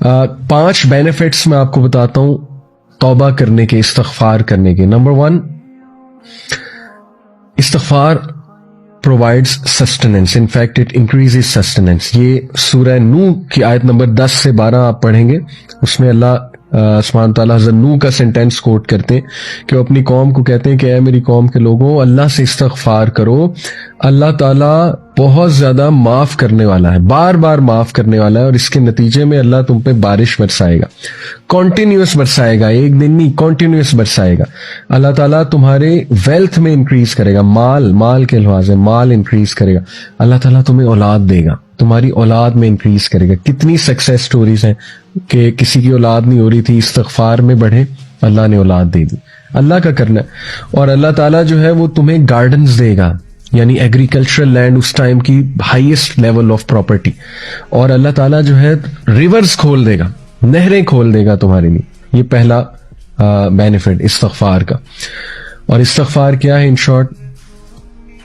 5 benefits मैं आपको बताता हूं तौबा करने के, इस्तगफार करने के। Number 1, इस्तगफार provides sustenance, in fact it increases sustenance। ये सूरह नूह की आयत नंबर 10 से 12 आप पढ़ेंगे, उसमें अल्लाह सुब्हान ताला हज़रत नूह का सेंटेंस कोट करते हैं कि वो अपनी कौम को कहते हैं कि ऐ मेरी कौम के लोगों, अल्लाह से इस्तगफार करो, अल्लाह ताला बहुत ज्यादा माफ करने वाला है, बार बार माफ करने वाला है, और इसके नतीजे में अल्लाह तुम पे बारिश बरसाएगा, कॉन्टिन्यूस बरसाएगा, एक दिन नहीं कॉन्टिन्यूस बरसाएगा। अल्लाह ताला तुम्हारे वेल्थ में इंक्रीज करेगा, माल के लिहाज से माल इंक्रीज करेगा। अल्लाह ताला तुम्हें औलाद देगा, तुम्हारी औलाद में इंक्रीज करेगा। कितनी सक्सेस स्टोरीज हैं कि किसी की औलाद नहीं हो रही थी, इस्तगफार में बढ़े, अल्लाह ने औलाद दे दी। अल्लाह का करना है। और अल्लाह ताला जो है वो तुम्हें गार्डन्स देगा, यानी एग्रीकल्चरल लैंड उस टाइम की हाईएस्ट लेवल ऑफ प्रॉपर्टी। और अल्लाह ताला जो है रिवर्स खोल देगा, नहरें खोल देगा तुम्हारे लिए। ये पहला बेनिफिट इस्तगफार का। और इस्तगफार क्या है इन शॉर्ट?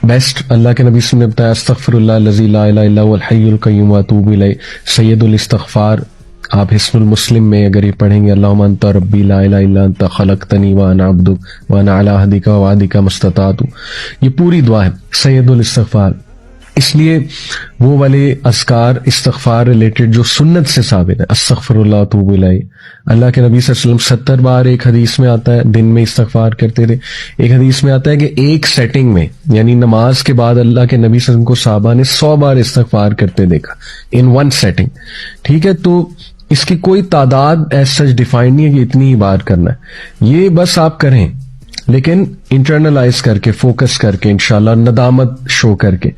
बेस्ट अल्लाह के नबी ने बताया, अस्तगफिरुल्लाह लज़ी ला इलाहा इल्ला हुवल हय्युल क़य्यूम व अतूबु इलैह, सय्यदुल इस्तगफार। आप हिस्नुल मुस्लिम में अगर ये पढ़ेंगे, अल्लाहुम्मा अंता रब्बी ला इलाहा इल्ला अंता खलक़तनी व अना अब्दुक व अना अला अहदिका व वअदिका मस्तताअतु, ये पूरी दुआ है सय्यदुल इस्तगफार। इसलिए वो वाले अज़कार इस्तगफार रिलेटेड जो सुन्नत से साबित है, अस्तगफिरुल्लाह व अतूबु इलैह, अल्लाह के नबी सल्लल्लाहु अलैहि वसल्लम 70 बार एक हदीस में आता है दिन में इस्तगफार करते थे। एक हदीस में आता है कि एक सेटिंग में, यानी नमाज के बाद अल्लाह के नबी सल्लल्लाहु अलैहि वसल्लम को साहबा ने 100 बार इस्तगफार करते देखा, इन वन सेटिंग। ठीक है, तो इसकी कोई तादाद एज सच डिफाइंड नहीं है कि इतनी ही बार करना है, ये बस आप करें, लेकिन इंटरनलाइज करके, फोकस करके, इंशाल्लाह नदामत शो करके,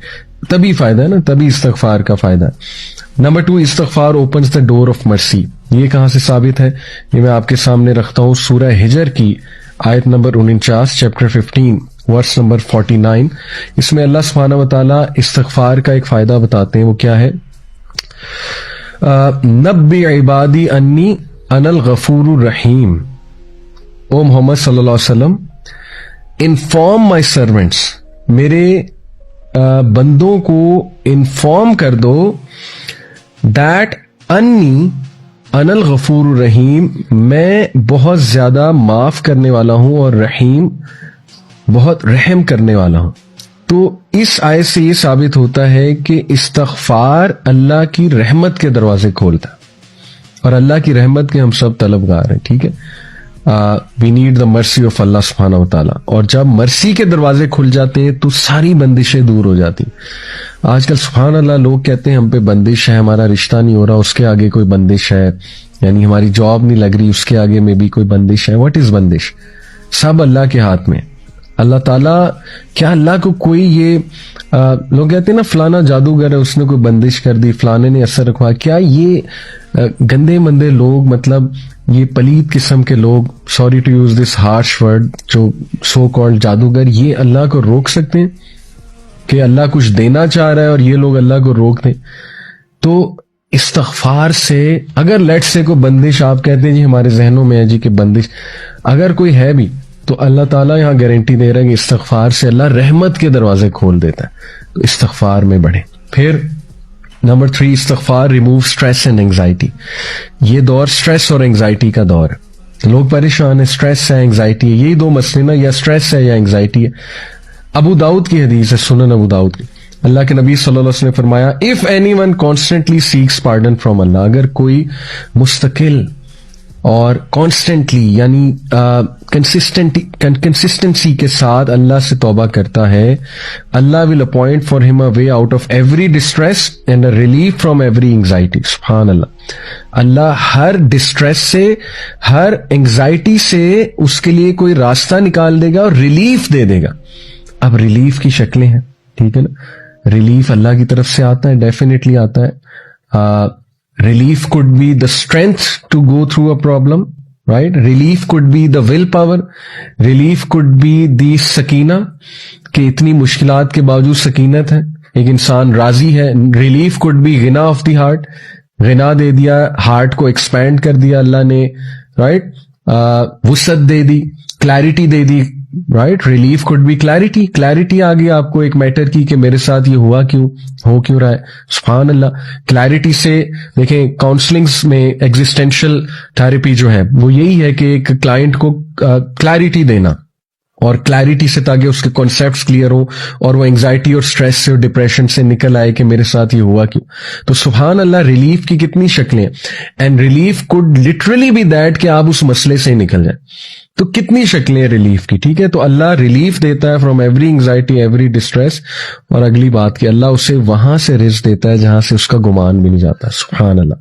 तभी फायदा है ना, तभी इस्तगफार का फायदा है। नंबर 2, इस्तगफार opens the door of mercy. ये कहां से साबित है? ये मैं आपके सामने रखता हूं, सूरह हिजर की आयत नंबर 49, चैप्टर 15 वर्स नंबर 49। इसमें अल्लाह सुब्हानहू व तआला इस्तगफार का एक फायदा बताते हैं। वो क्या है? नब्बी इबादी अन्नी अनल गफूरुर रहीम। ओ मोहम्मद सल्लल्लाहु अलैहि वसल्लम, इन्फॉर्म माय सर्वेंट्स, मेरे बंदों को इन्फॉर्म कर दो, दैट अन्नी अनल गफूरुर रहीम, मैं बहुत ज्यादा माफ करने वाला हूं, और रहीम बहुत रहम करने वाला हूं। तो इस आयत से ये साबित होता है कि इस्तगफार अल्लाह की रहमत के दरवाजे खोलता है, और अल्लाह की रहमत के हम सब तलबगार हैं। ठीक है, we need the mercy of Allah सुब्हानहू व तआला। और जब मर्सी के दरवाजे खुल जाते हैं तो सारी बंदिशें दूर हो जाती। आजकल सुब्हान अल्लाह लोग कहते हैं हम पे बंदिश है, हमारा रिश्ता नहीं हो रहा, उसके आगे कोई बंदिश है, यानी हमारी जॉब नहीं लग रही, उसके आगे में भी कोई बंदिश है। व्हाट इज बंदिश? सब अल्लाह के हाथ में। अल्लाह ताला, क्या अल्लाह को कोई ये लोग कहते हैं ना फलाना जादूगर है, उसने कोई बंदिश कर दी, फलाने ने असर रखवा, क्या ये गंदे मंदे लोग, मतलब ये पलीद किस्म के लोग, sorry to use this harsh word, जो सो कॉल्ड जादूगर, ये अल्लाह को रोक सकते हैं? कि अल्लाह कुछ देना चाह रहा है और ये लोग अल्लाह को रोक दें? तो इस्तगफार से, अगर लेट से कोई बंदिश आप कहते हैं जी हमारे जहनों में है जी कि बंदिश अगर कोई है भी, तो अल्लाह ताला यहां गारंटी दे रहा है कि इस्तगफार से अल्लाह रहमत के दरवाजे खोल देता है। तो इस्तगफार में बढ़े। फिर नंबर 3, इस्तगफार रिमूव स्ट्रेस एंड एंग्जाइटी। ये दौर स्ट्रेस और एंग्जाइटी का दौर है, लोग परेशान है, स्ट्रेस है, एंग्जाइटी है, यही दो मसले ना, या स्ट्रेस है या एंग्जाइटी है। अबू दाऊद की हदीस है, सुनन अबू दाऊद की, अल्लाह के नबी सल्लल्लाहु अलैहि वसल्लम ने फरमाया, if anyone constantly seeks pardon from Allah, अगर कोई मुस्तकिल और कॉन्स्टेंटली यानी कंसिस्टेंसी के साथ अल्लाह से तौबा करता है, Allah will appoint for him a way out of every distress and a relief from every anxiety. सुभान अल्लाह, अल्लाह हर डिस्ट्रेस से, हर एंग्जाइटी से उसके लिए कोई रास्ता निकाल देगा और रिलीफ दे देगा। अब रिलीफ की शक्लें हैं, ठीक है ना, रिलीफ अल्लाह की तरफ से आता है, डेफिनेटली आता है। Relief could be the strength to go through a problem, right? Relief could be the willpower. Relief could be the sakina, कि इतनी मुश्किलात के बावजूद सकीनत है, एक इंसान राजी है। Relief could be गिना of the heart, गिना दे दिया, हार्ट को एक्सपैंड कर दिया अल्लाह ने, right? वुसअत दे दी, क्लैरिटी दे दी right? Relief could be clarity, clarity आ गई आपको एक मैटर की कि मेरे साथ ये हुआ क्यों, हो क्यों रहा है। सुभान अल्लाह। क्लैरिटी से देखें, काउंसलिंग्स में एग्जिस्टेंशियल थेरेपी जो है वो यही है कि एक क्लाइंट को क्लैरिटी देना, और क्लैरिटी से ताकि उसके कॉन्सेप्ट्स क्लियर हो और वो एंजाइटी और स्ट्रेस से और डिप्रेशन से निकल आए कि मेरे साथ ये हुआ क्यों। तो सुभान अल्लाह, रिलीफ की कितनी शक्लें, and relief could literally be that कि आप उस मसले से निकल जाए। तो कितनी शक्लें रिलीफ की, ठीक है। तो अल्लाह रिलीफ देता है from every anxiety, every distress. और अगली बात कि अल्लाह उसे वहां से रिज़्क देता है जहां से उसका गुमान भी नहीं जाता। सुभान अल्लाह।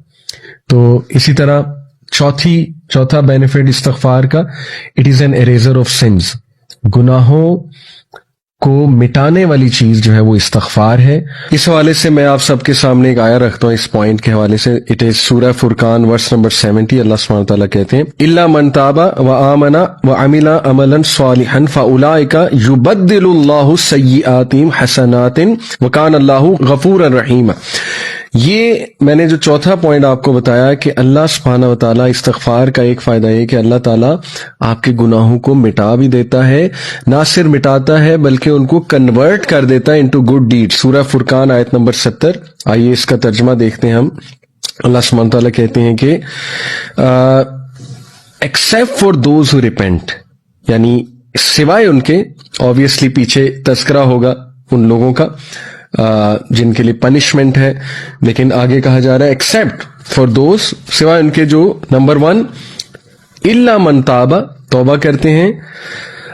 तो इसी तरह चौथा बेनिफिट इस्तिग़फ़ार का, it is an eraser of since. गुनाहों को मिटाने वाली चीज जो है वो इस्तिग़फ़ार है। इस हवाले से मैं आप सबके सामने एक आया रखता हूँ इस पॉइंट के हवाले से। इट इज सूरह फुरकान वर्स नंबर 70। अल्लाह सुब्हानहू व तआला कहते हैं, इल्ला मन ताबा व आमना व अमिला अमलन सालिहन फउलाइका युबद्दिलुल्लाहु सय्यिआतिहिम हसनातिन व काना अल्लाहु गफूरन रहीमा। ये मैंने जो चौथा पॉइंट आपको बताया कि अल्लाह सुब्हानहू व तआला, इस्तिग़फ़ार का एक फायदा ये कि अल्लाह ताला आपके गुनाहों को मिटा भी देता है, ना सिर्फ मिटाता है बल्कि उनको कन्वर्ट कर देता है इनटू गुड डीड। सूरह फुरकान आयत नंबर 70। आइए इसका तर्जुमा देखते हैं हम। अल्लाह सुब्हानहू व तआला कहते हैं कि except for those who repent, यानी सिवाय उनके, ऑब्वियसली पीछे तज़किरा होगा उन लोगों का जिनके लिए पनिशमेंट है, लेकिन आगे कहा जा रहा है एक्सेप्ट फॉर दोज, सिवाय उनके जो नंबर 1 इल्ला मन ताबा, तौबा करते हैं,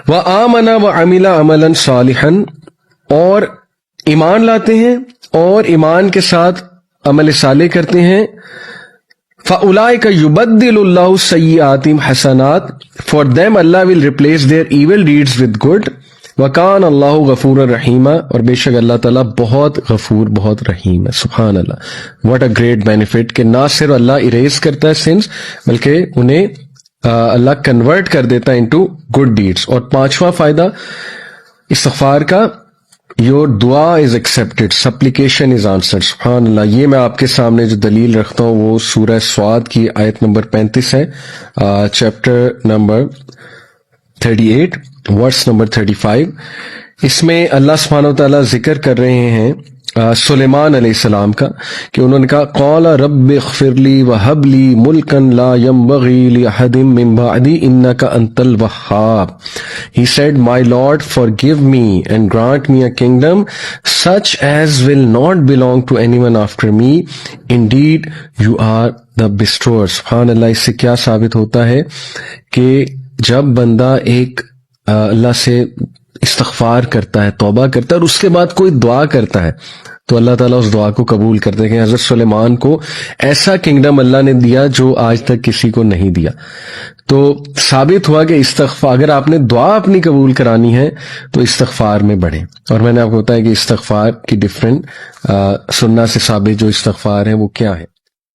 व आमना व अमिला अमलन सालिहन, और ईमान लाते हैं और ईमान के साथ अमल साले करते हैं। फउलाइका युबद्दिलुल्लाहु सय्यिआतिहिम हसनात, for them Allah will replace their evil deeds with good, वकान अल्लाहु गफूरन रहीमा, और बेशक अल्लाह ताला बहुत गफूर बहुत रहीम है। सुभान अल्लाह, व्हाट अ ग्रेट बेनिफिट कि ना सिर्फ अल्लाह इरेज करता है सिंस बल्कि उन्हें अल्लाह कन्वर्ट कर देता है इनटू गुड डीड्स। और 5वां फायदा इस्तिग़फ़ार का, योर दुआ इज एक्सेप्टेड, सप्लिकेशन इज आंसर्ड। सुभान अल्लाह। ये मैं आपके सामने जो दलील रखता हूँ वो सूरह स्वाद की आयत नंबर 35 है, चैप्टर नंबर 38 वर्स नंबर 35। इसमें अल्लाह सुब्हानहू व तआला जिक्र कर रहे हैं सुलेमान अलैहिस्सलाम का, कि उन्होंने कहा क़ाला रब्बि इग़फ़िरली व हबली मुल्कन ला यंबग़ी लिअहदिम मिन बअदी इन्नका Antil वह्हाब। He said, My Lord, forgive me and grant me a kingdom such as will not belong to anyone after me. Indeed, you are the bestower. सुभान अल्लाह। इससे क्या साबित होता है कि जब बंदा एक अल्लाह से इस्तिग़फ़ार करता है, तौबा करता है, और उसके बाद कोई दुआ करता है, तो अल्लाह ताला उस दुआ को कबूल करते हैं। कि हज़रत सुलेमान को ऐसा किंगडम अल्लाह ने दिया जो आज तक किसी को नहीं दिया। तो साबित हुआ कि इस्तिग़फ़ार, अगर आपने दुआ अपनी कबूल करानी है तो इस्तिग़फ़ार में बढ़े। और मैंने आपको बताया कि इस्तिग़फ़ार की डिफरेंट सुन्ना से साबित जो इस्तिग़फ़ार है वो क्या है।